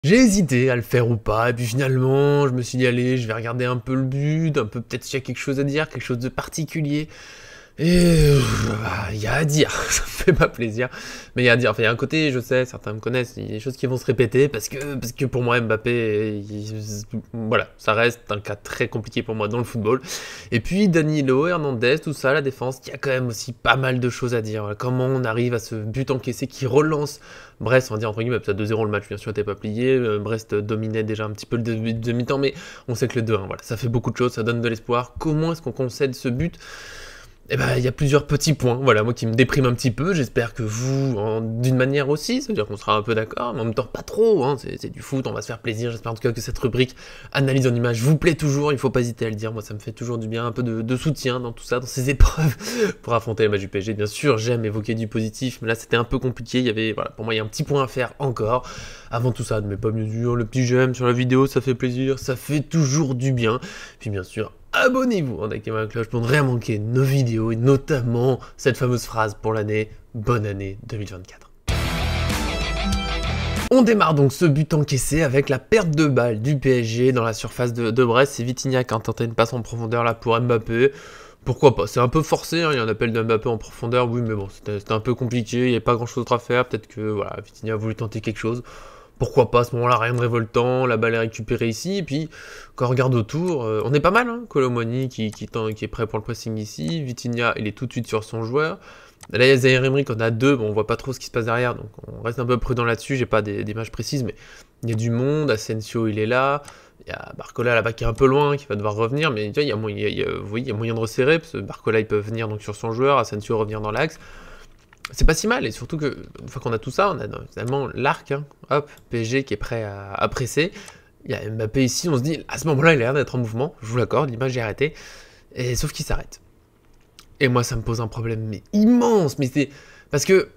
J'ai hésité à le faire ou pas, et puis finalement, je me suis dit: «Allez, je vais regarder un peu le but, un peu peut-être s'il y a quelque chose à dire, quelque chose de particulier». Et il y a à dire, ça me fait pas plaisir, mais il y a à dire. Enfin, il y a un côté, je sais, certains me connaissent, il y a des choses qui vont se répéter parce que pour moi, Mbappé, voilà, ça reste un cas très compliqué pour moi dans le football. Et puis Danilo, Hernandez, tout ça, la défense, il y a quand même aussi pas mal de choses à dire. Voilà, comment on arrive à ce but encaissé qui relance Brest, on va dire entre guillemets, ça 2-0, le match bien sûr n'était pas plié, Brest dominait déjà un petit peu le début de mi-temps, mais on sait que le 2-1, voilà, ça fait beaucoup de choses, ça donne de l'espoir. Comment est-ce qu'on concède ce but? Eh ben, il y a plusieurs petits points, voilà, moi qui me déprime un petit peu, j'espère que vous, d'une manière aussi, ça veut dire qu'on sera un peu d'accord, mais en même temps pas trop, hein, c'est du foot, on va se faire plaisir, j'espère en tout cas que cette rubrique analyse en image vous plaît toujours, il faut pas hésiter à le dire, moi ça me fait toujours du bien, un peu de soutien dans tout ça, dans ces épreuves, pour affronter le match du PSG, bien sûr, j'aime évoquer du positif, mais là c'était un peu compliqué, il y avait, voilà, pour moi il y a un petit point à faire encore, avant tout ça, ne mets pas bien sûr le petit j'aime sur la vidéo, ça fait plaisir, ça fait toujours du bien, puis bien sûr, abonnez-vous en activant la cloche pour ne rien manquer de nos vidéos et notamment cette fameuse phrase pour l'année « Bonne année 2024 ». On démarre donc ce but encaissé avec la perte de balle du PSG dans la surface de Brest. C'est Vitinha qui a tenté une passe en profondeur là pour Mbappé. Pourquoi pas, c'est un peu forcé, hein, il y a un appel de Mbappé en profondeur, oui mais bon, c'était un peu compliqué, il n'y avait pas grand chose à faire, peut-être que voilà, Vitinha a voulu tenter quelque chose. Pourquoi pas à ce moment-là, rien de révoltant, la balle est récupérée ici, et puis quand on regarde autour, on est pas mal, hein, Kolo Muani qui est prêt pour le pressing ici, Vitinha il est tout de suite sur son joueur, là il y a Zaïre Emery qu'on a deux, bon on voit pas trop ce qui se passe derrière, donc on reste un peu prudent là-dessus, j'ai pas d'images précises, mais il y a du monde, Asensio il est là, il y a Barcola là-bas qui est un peu loin, qui va devoir revenir, mais tu vois, il y a moyen de resserrer, parce que Barcola il peut venir donc sur son joueur, Asensio revenir dans l'axe, c'est pas si mal, et surtout que, une fois qu'on a tout ça, on a finalement l'arc, hein, hop, PSG qui est prêt à presser, il y a Mbappé ici, on se dit, à ce moment-là, il a l'air d'être en mouvement, je vous l'accorde, l'image est arrêtée, et sauf qu'il s'arrête. Et moi, ça me pose un problème, mais immense, mais c'est... Parce que,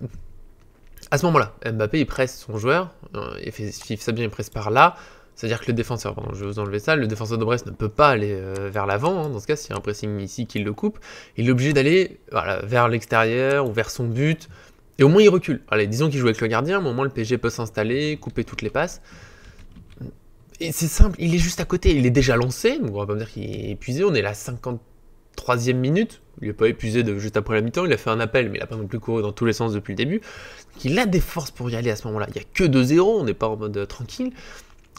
à ce moment-là, Mbappé, il presse son joueur, il fait ça bien, il presse par là, c'est-à-dire que le défenseur, pardon, je vais vous enlever ça, le défenseur de Brest ne peut pas aller vers l'avant, hein, dans ce cas, s'il y a un pressing ici qui le coupe, il est obligé d'aller voilà, vers l'extérieur ou vers son but, et au moins il recule. Allez, disons qu'il joue avec le gardien, mais au moins le PSG peut s'installer, couper toutes les passes. Et c'est simple, il est juste à côté, il est déjà lancé, donc on va pas me dire qu'il est épuisé, on est à la 53e minute, il n'est pas épuisé juste après la mi-temps, il a fait un appel, mais il n'a pas non plus couru dans tous les sens depuis le début, donc il a des forces pour y aller à ce moment-là, il n'y a que 2-0, on n'est pas en mode tranquille,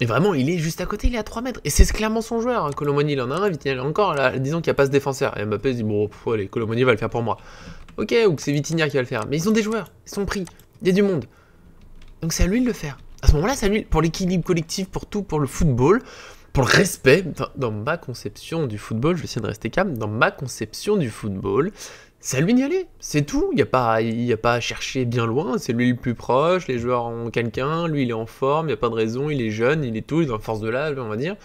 et vraiment, il est juste à côté, il est à 3 mètres. Et c'est clairement son joueur. Hein. Kolo Muani, il en a un, Vitinha, encore, là, disons qu'il n'y a pas ce défenseur. Et Mbappé se dit, bon, allez, Kolo Muani va le faire pour moi. Ok, ou que c'est Vitinha qui va le faire. Mais ils ont des joueurs, ils sont pris, il y a du monde. Donc c'est à lui de le faire. À ce moment-là, c'est à lui, pour l'équilibre collectif, pour tout, pour le football, pour le respect. Dans ma conception du football, je vais essayer de rester calme, dans ma conception du football, c'est à lui d'y aller, c'est tout, il n'y a pas à chercher bien loin, c'est lui le plus proche, les joueurs ont quelqu'un, lui il est en forme, il n'y a pas de raison, il est jeune, il est tout, il est en force de l'âge, on va dire,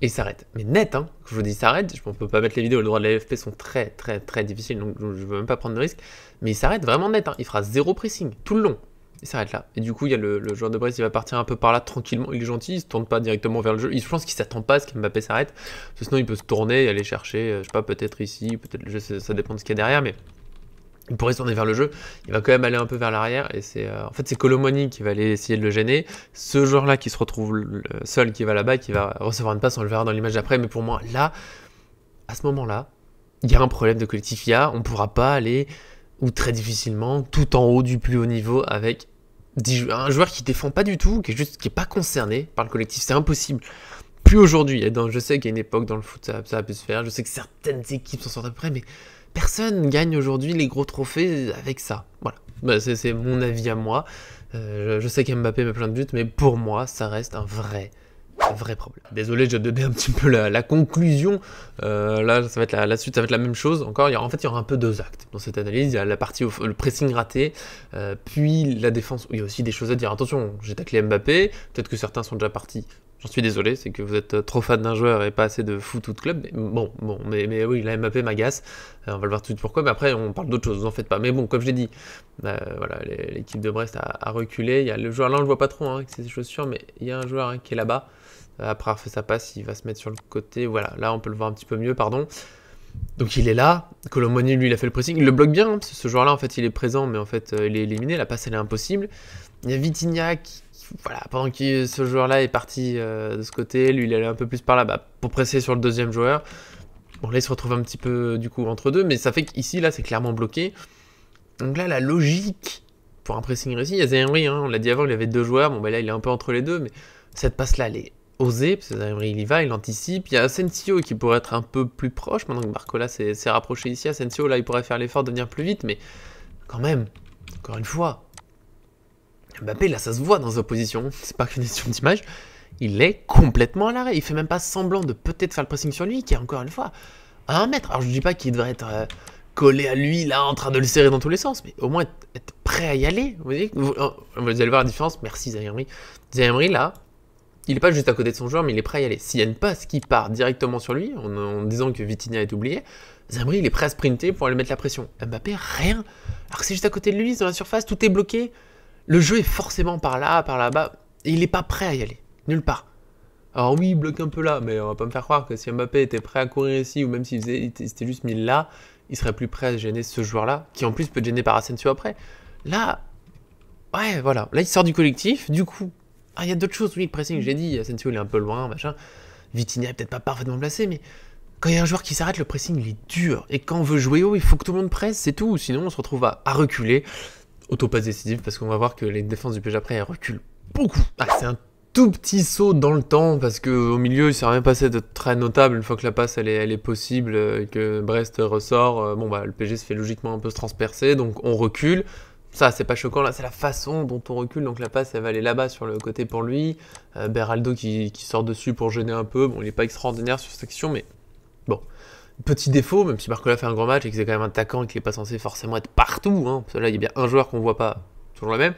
et il s'arrête. Mais net, hein, quand je vous dis s'arrête, on peut pas mettre les vidéos, les droits de la LFP sont très très très difficiles, donc je veux même pas prendre de risque, mais il s'arrête vraiment net, hein, il fera zéro pressing, tout le long. Il s'arrête là. Et du coup, il y a le joueur de Brest, il va partir un peu par là tranquillement. Il est gentil, il se tourne pas directement vers le jeu. Je pense qu'il s'attend pas à ce qu'Mbappé s'arrête. Parce que sinon, il peut se tourner et aller chercher, je sais pas, peut-être ici, peut-être le jeu, ça dépend de ce qu'il y a derrière, mais il pourrait se tourner vers le jeu. Il va quand même aller un peu vers l'arrière. Et c'est en fait, c'est Kolo Muani qui va aller essayer de le gêner. Ce joueur-là qui se retrouve seul, qui va là-bas, qui va recevoir une passe, on le verra dans l'image d'après. Mais pour moi, là, à ce moment-là, il y a un problème de collectif. On pourra pas aller ou très difficilement, tout en haut du plus haut niveau, avec un joueur qui défend pas du tout, qui est pas concerné par le collectif, c'est impossible. Plus aujourd'hui, je sais qu'il y a une époque dans le foot, ça a pu se faire, je sais que certaines équipes s'en sortent à peu près, mais personne ne gagne aujourd'hui les gros trophées avec ça. Voilà, bah, c'est mon avis à moi. Je sais qu'Mbappé met plein de buts, mais pour moi, ça reste un vrai problème. Désolé, j'ai donné un petit peu la conclusion. Là, ça va être la suite, ça va être la même chose. Encore, en fait, il y aura un peu deux actes dans cette analyse. Il y a la partie le pressing raté, puis la défense où il y a aussi des choses à dire. Attention, j'ai taclé Mbappé. Peut-être que certains sont déjà partis. J'en suis désolé, c'est que vous êtes trop fan d'un joueur et pas assez de foot ou de club. Mais mais oui, la Mbappé m'agace. On va le voir tout de suite pourquoi. Mais après, on parle d'autre chose. Vous en faites pas. Mais bon, comme je l'ai dit, voilà, l'équipe de Brest a reculé. Il y a le joueur là, on le voit pas trop, hein, avec ses chaussures, mais il y a un joueur qui est là-bas. Après avoir fait sa passe, il va se mettre sur le côté. Voilà, là on peut le voir un petit peu mieux, pardon. Donc il est là. Kolo Muani, lui, il a fait le pressing. Il le bloque bien, hein, parce que ce joueur-là, en fait, il est présent, mais en fait, il est éliminé. La passe, elle est impossible. Il y a Vitinha qui voilà, pendant que ce joueur-là est parti de ce côté, lui il allait un peu plus par là pour presser sur le deuxième joueur. Bon là il se retrouve un petit peu du coup entre deux, mais ça fait qu'ici là c'est clairement bloqué. Donc là la logique pour un pressing réussi, il y a Zaïre-Emery, hein, on l'a dit avant, il avait deux joueurs, bon là il est un peu entre les deux, mais cette passe-là elle est osée, parce que Zaïre-Emery il y va, il anticipe. Il y a Asensio qui pourrait être un peu plus proche, maintenant que Barcola s'est rapproché ici. Asensio là il pourrait faire l'effort de venir plus vite, mais quand même, encore une fois, Mbappé là ça se voit dans sa position, c'est pas qu'une question d'image, il est complètement à l'arrêt, il fait même pas semblant de peut-être faire le pressing sur lui, qui est encore une fois à 1 mètre. Alors je dis pas qu'il devrait être collé à lui là en train de le serrer dans tous les sens, mais au moins être prêt à y aller. Vous voyez, vous allez voir la différence. Merci Zaïre-Emery. Zaïre-Emery là, il est pas juste à côté de son joueur, mais il est prêt à y aller. S'il y a une passe qui part directement sur lui, en disant que Vitinha est oublié, Zaïre-Emery il est prêt à sprinter pour aller mettre la pression. Mbappé rien, alors que c'est juste à côté de lui, dans la surface, tout est bloqué. Le jeu est forcément par là, par là-bas, et il est pas prêt à y aller, nulle part. Alors oui, il bloque un peu là, mais on va pas me faire croire que si Mbappé était prêt à courir ici, ou même s'il s'était juste mis là, il serait plus prêt à gêner ce joueur-là, qui en plus peut gêner par Asensio après. Là, ouais, voilà, là il sort du collectif, du coup, il y a d'autres choses, oui, le pressing, j'ai dit, Asensio il est un peu loin, machin, Vitinha est peut-être pas parfaitement placé, mais quand il y a un joueur qui s'arrête, le pressing il est dur, et quand on veut jouer haut, il faut que tout le monde presse, c'est tout, sinon on se retrouve à reculer. Auto-passe décisive, parce qu'on va voir que les défenses du PSG après, elles reculent beaucoup. C'est un tout petit saut dans le temps, parce qu'au milieu, il s'est rien passé de très notable. Une fois que la passe, elle est possible, et que Brest ressort, le PSG se fait logiquement un peu se transpercer, donc on recule. Ça, c'est pas choquant, là, c'est la façon dont on recule, donc la passe, elle va aller là-bas sur le côté pour lui. Beraldo qui sort dessus pour gêner un peu. Bon, il est pas extraordinaire sur cette action, mais bon. Petit défaut, même si Barcola fait un grand match et que c'est quand même un attaquant et qu'il n'est pas censé forcément être partout, hein, parce que là il y a bien un joueur qu'on voit pas, toujours le même,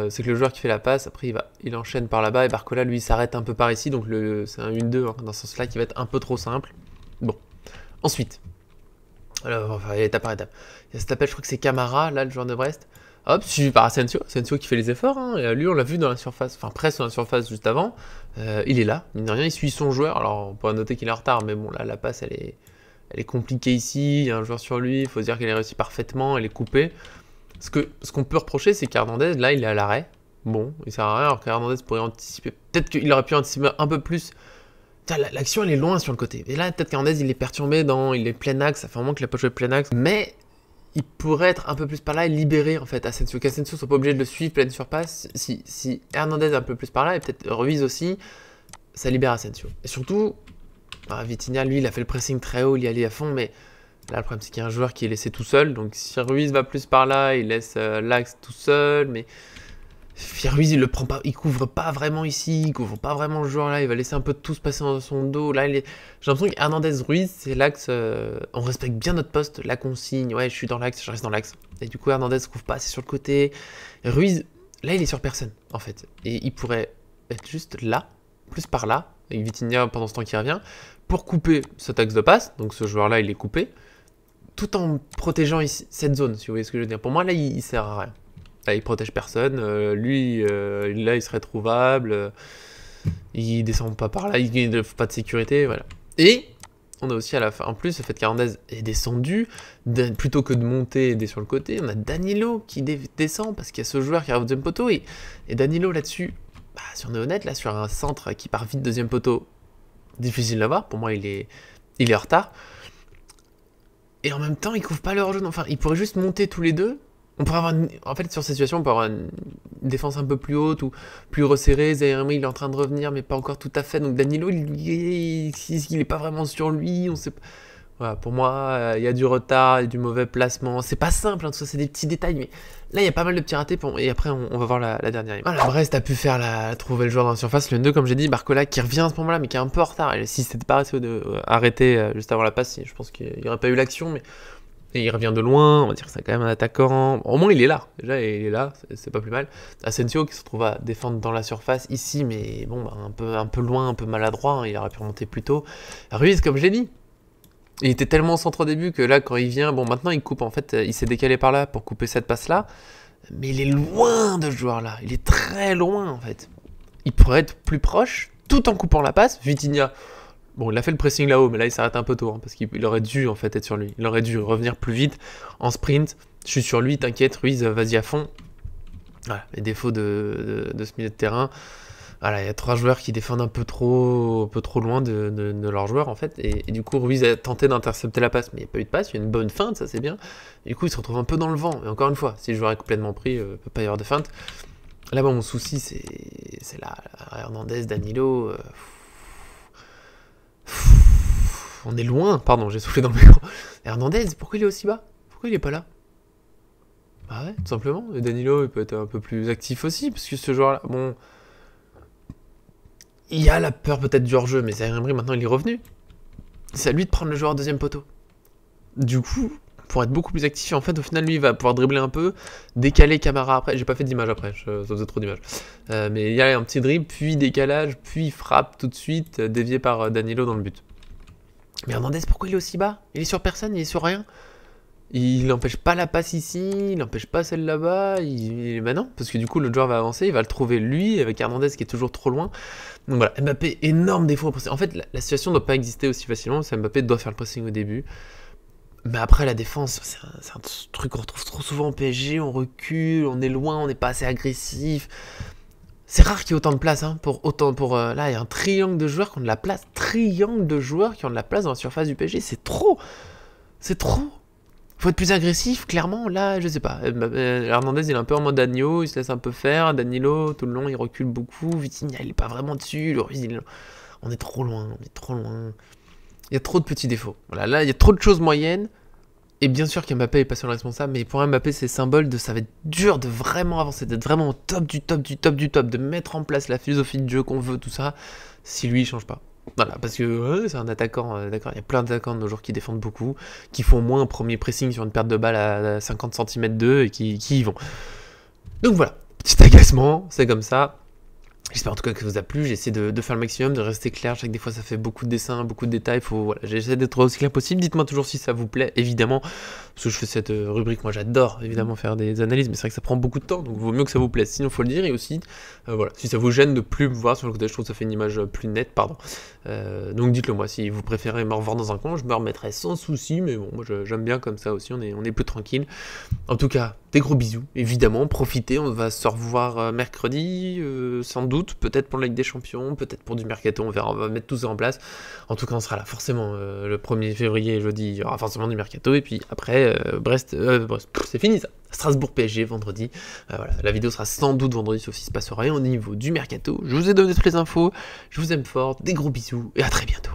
c'est que le joueur qui fait la passe, après il enchaîne par là-bas et Barcola lui s'arrête un peu par ici, donc c'est un 1-2 hein, dans ce sens-là qui va être un peu trop simple. Bon, ensuite, alors, on va faire étape par étape. Il y a cet appel, je crois que c'est Camara, là le joueur de Brest. Hop, suivi par Asensio qui fait les efforts, hein, et lui on l'a vu dans la surface, enfin presque dans la surface juste avant, il est là, mine de rien, il suit son joueur, alors on pourrait noter qu'il est en retard, mais bon là la passe elle est compliquée ici, il y a un joueur sur lui, il faut se dire qu'elle est réussie parfaitement, elle est coupée. Ce qu'on peut reprocher, c'est qu'Hernandez, là, il est à l'arrêt. Bon, il sert à rien, alors qu'Hernandez pourrait anticiper. Peut-être qu'il aurait pu anticiper un peu plus. L'action, elle est loin sur le côté. Et là, peut-être qu'Hernandez, il est perturbé il est plein axe, ça fait un moment qu'il n'a pas joué plein axe. Mais il pourrait être un peu plus par là et libérer, en fait, Asensio. Qu'Asensio soit pas obligé de le suivre pleine surface. Si Hernandez est un peu plus par là, et peut-être Ruiz aussi, ça libère Asensio. Et surtout, Vitinha, lui, il a fait le pressing très haut, il y allait à fond, mais là, le problème, c'est qu'il y a un joueur qui est laissé tout seul. Donc, si Ruiz va plus par là, il laisse l'axe tout seul, mais Ruiz, il le prend pas, il couvre pas vraiment ici, il couvre pas vraiment le joueur là, il va laisser un peu tout se passer dans son dos. Là, j'ai l'impression qu'Hernandez-Ruiz, c'est l'axe, on respecte bien notre poste, la consigne, ouais, je suis dans l'axe, je reste dans l'axe. Et du coup, Hernandez couvre pas assez sur le côté. Ruiz, là, il est sur personne, en fait. Et il pourrait être juste là, plus par là, avec Vitinha pendant ce temps qui revient, pour couper cet axe de passe. Donc ce joueur-là, il est coupé, tout en protégeant ici, cette zone, si vous voyez ce que je veux dire. Pour moi, là, il sert à rien. Là, il protège personne. Lui, là, il serait trouvable. Il descend pas par là, il n'a pas de sécurité, voilà. Et on a aussi à la fin, en plus, le fait qu'Hernandez est descendu, plutôt que de monter et aider sur le côté, on a Danilo qui descend parce qu'il y a ce joueur qui arrive au deuxième poteau. Et Danilo là-dessus, si on est honnête, là, sur un centre qui part vite deuxième poteau, difficile à voir. Pour moi, il est en retard. Et en même temps, il couvre pas leur jeu. Enfin, ils pourraient juste monter tous les deux. On pourrait avoir en fait, sur cette situation, on peut avoir une défense un peu plus haute ou plus resserrée. Zaïre-Emery, il est en train de revenir, mais pas encore tout à fait. Donc Danilo, il est pas vraiment sur lui. On sait pas. Voilà, pour moi, il y a du retard, il y a du mauvais placement. C'est pas simple, hein, tout ça, c'est des petits détails, mais là, il y a pas mal de petits ratés. Et après, on va voir la dernière. Voilà, Brest a pu trouver le joueur dans la surface. Le 2, comme j'ai dit, Barcola qui revient à ce moment-là, mais qui est un peu en retard. Et si c'était pas arrêté juste avant la passe, je pense qu'il n'y aurait pas eu l'action, mais et il revient de loin, on va dire que c'est quand même un attaquant. Au moins, il est là. Déjà, il est là, c'est pas plus mal. Asensio qui se retrouve à défendre dans la surface ici, mais bon, un peu loin, un peu maladroit. Hein, il aurait pu remonter plus tôt. Ruiz, comme j'ai dit, il était tellement au centre au début que là, quand il vient, bon, maintenant il coupe. En fait, il s'est décalé par là pour couper cette passe-là. Mais il est loin de ce joueur-là. Il est très loin, en fait. Il pourrait être plus proche, tout en coupant la passe. Vitinha. Bon, il a fait le pressing là-haut, mais là, il s'arrête un peu tôt, hein, parce qu'il aurait dû, en fait, être sur lui. Il aurait dû revenir plus vite, en sprint. Je suis sur lui, t'inquiète, Ruiz, vas-y à fond. Voilà, les défauts de ce milieu de terrain. Voilà, il y a 3 joueurs qui défendent un peu trop loin de leurs joueurs en fait. Et du coup, Ruiz a tenté d'intercepter la passe, mais il n'y a pas eu de passe. Il y a une bonne feinte, ça c'est bien. Et du coup, il se retrouve un peu dans le vent. Et encore une fois, si le joueur est complètement pris, il ne peut pas y avoir de feinte. Là, bon, mon souci, c'est là, Hernandez, Danilo. On est loin, pardon, j'ai soufflé dans mes gants. Hernandez, pourquoi il est aussi bas? Pourquoi il est pas là? Bah ouais, tout simplement. Et Danilo, il peut être un peu plus actif aussi, parce que ce joueur-là, bon. Il y a la peur peut-être du hors-jeu, mais Zaïre Emery, maintenant, il est revenu. C'est à lui de prendre le joueur deuxième poteau. Du coup, pour être beaucoup plus actif, en fait, au final, lui, il va pouvoir dribbler un peu, décaler Camara après. J'ai pas fait d'image après, ça faisait trop d'images. Mais il y a un petit dribble, puis décalage, puis frappe tout de suite, dévié par Danilo dans le but. Mais Hernandez, pourquoi il est aussi bas? Il est sur personne, il est sur rien. Il n'empêche pas la passe ici, il n'empêche pas celle là-bas. Bah non, parce que du coup, le joueur va avancer, il va le trouver lui, avec Hernandez qui est toujours trop loin. Donc voilà, Mbappé, énorme défaut au pressing. En fait, la situation ne doit pas exister aussi facilement, parce que Mbappé doit faire le pressing au début. Mais après, la défense, c'est un truc qu'on retrouve trop souvent au PSG. On recule, on est loin, on n'est pas assez agressif. C'est rare qu'il y ait autant de place, hein, là, il y a un triangle de joueurs qui ont de la place. Triangle de joueurs qui ont de la place dans la surface du PSG, c'est trop. C'est trop. Faut être plus agressif, clairement. Là, je sais pas. Hernandez, il est un peu en mode agneau, il se laisse un peu faire. Danilo, tout le long, il recule beaucoup. Vitinha, il est pas vraiment dessus. Le Ruiz, on est trop loin, on est trop loin. Il y a trop de petits défauts. Voilà, là, il y a trop de choses moyennes. Et bien sûr qu'Mbappé est pas seul responsable, mais pour Mbappé, c'est symbole de ça va être dur de vraiment avancer, d'être vraiment au top du top du top du top, de mettre en place la philosophie de jeu qu'on veut, tout ça, si lui, il change pas. Voilà, parce que c'est un attaquant, d'accord, il y a plein d'attaquants de nos jours qui défendent beaucoup, qui font au moins un premier pressing sur une perte de balle à 50 cm d'eux et qui y vont. Donc voilà, petit agacement, c'est comme ça. J'espère en tout cas que ça vous a plu, j'ai essayé de faire le maximum, de rester clair, je sais que des fois ça fait beaucoup de dessins, beaucoup de détails, voilà, j'essaie d'être aussi clair possible, dites-moi toujours si ça vous plaît, évidemment, parce que je fais cette rubrique, moi j'adore évidemment faire des analyses, mais c'est vrai que ça prend beaucoup de temps, donc il vaut mieux que ça vous plaise, sinon faut le dire, et aussi, voilà, si ça vous gêne de plus me voir sur le côté, je trouve que ça fait une image plus nette, pardon, donc dites-le moi, si vous préférez me revoir dans un coin, je me remettrai sans souci, mais bon, moi j'aime bien comme ça aussi, on est plus tranquille. En tout cas, des gros bisous, évidemment, profitez, on va se revoir mercredi, sans doute, peut-être pour la Ligue des Champions, peut-être pour du Mercato, on verra, on va mettre tout ça en place. En tout cas, on sera là, forcément, le 1er février, jeudi, il y aura forcément du Mercato, et puis après, Brest, c'est fini ça, Strasbourg PSG, vendredi, voilà, la vidéo sera sans doute vendredi, sauf s'il se passe rien au niveau du Mercato. Je vous ai donné toutes les infos, je vous aime fort, des gros bisous, et à très bientôt.